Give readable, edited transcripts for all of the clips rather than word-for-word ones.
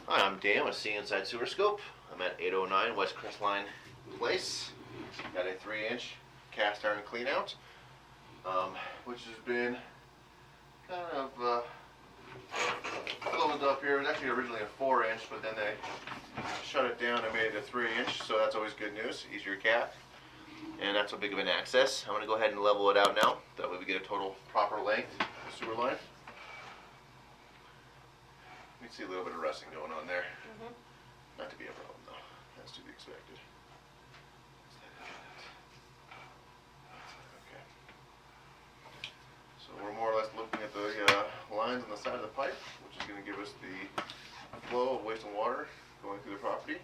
Hi, I'm Dan with See Inside Sewer Scope. I'm at 809 West Crestline Place. Got a 3-inch cast iron clean out, which has been kind of closed up here. It was actually originally a 4-inch, but then they shut it down and made it a 3-inch, so that's always good news, easier cap. And not so big of an access. I'm going to go ahead and level it out now. That way we get a total proper length of the sewer line. You can see a little bit of rusting going on there. Not to be a problem though. That's to be expected. Okay. So we're more or less looking at the lines on the side of the pipe, which is going to give us the flow of waste and water going through the property.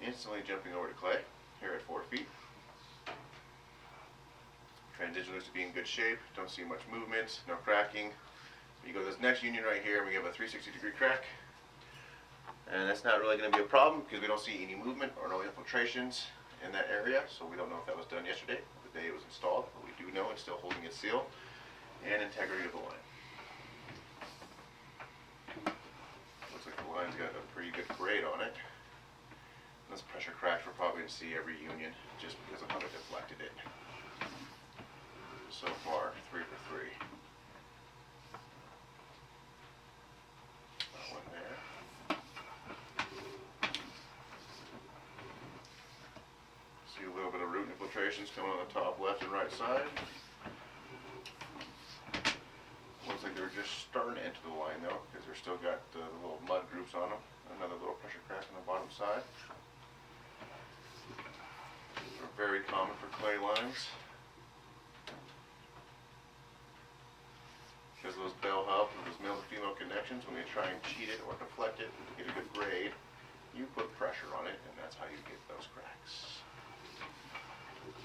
Instantly jumping over to clay here at 4 feet. Transition looks to be in good shape. Don't see much movement, no cracking. You go to this next union right here, and we have a 360-degree crack. And that's not really going to be a problem because we don't see any movement or no infiltrations in that area. So we don't know if that was done yesterday or the day it was installed. But we do know it's still holding its seal and integrity of the line. Looks like the line's got a pretty good grade on it. And this pressure cracks we're probably going to see every union just because of how they deflected it. So far, 3 for 3. That one there. See a little bit of root infiltrations coming on the top left and right side. Looks like they're just starting to enter the line though, because they're still got the little mud groups on them. Another little pressure crack on the bottom side. These are very common for clay lines. Because those bell hubs and those male to female connections, when they try and cheat it or deflect it to get a good grade, you put pressure on it, and that's how you get those cracks.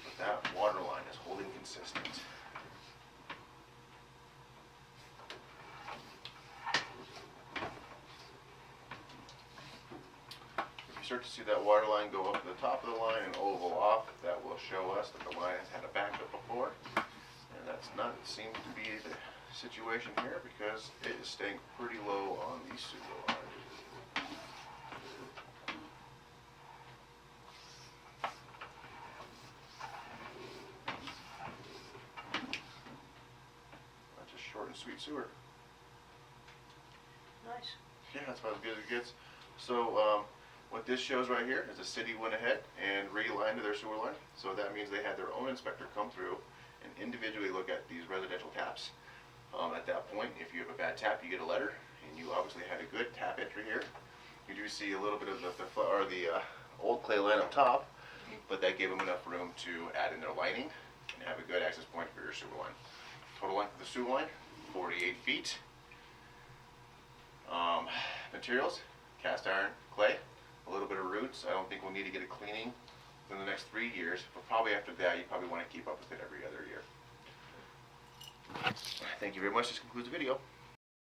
But that water line is holding consistent. If you start to see that water line go up to the top of the line and oval off, that will show us that the line has had a backup before. And that's not seems to be the situation here because it is staying pretty low on the sewer line. That's a short and sweet sewer. Nice. Yeah, that's about as good as it gets. So what this shows right here is the city went ahead and realigned their sewer line. So that means they had their own inspector come through and individually look at these residential taps. At that point, if you have a bad tap, you get a letter, and you obviously had a good tap entry here. You do see a little bit of the old clay line up top, but that gave them enough room to add in their lining and have a good access point for your sewer line. Total length of the sewer line, 48 feet. Materials, cast iron, clay, a little bit of roots. I don't think we'll need to get a cleaning in the next 3 years, but probably after that, you probably want to keep up with it every other year. Thank you very much. This concludes the video.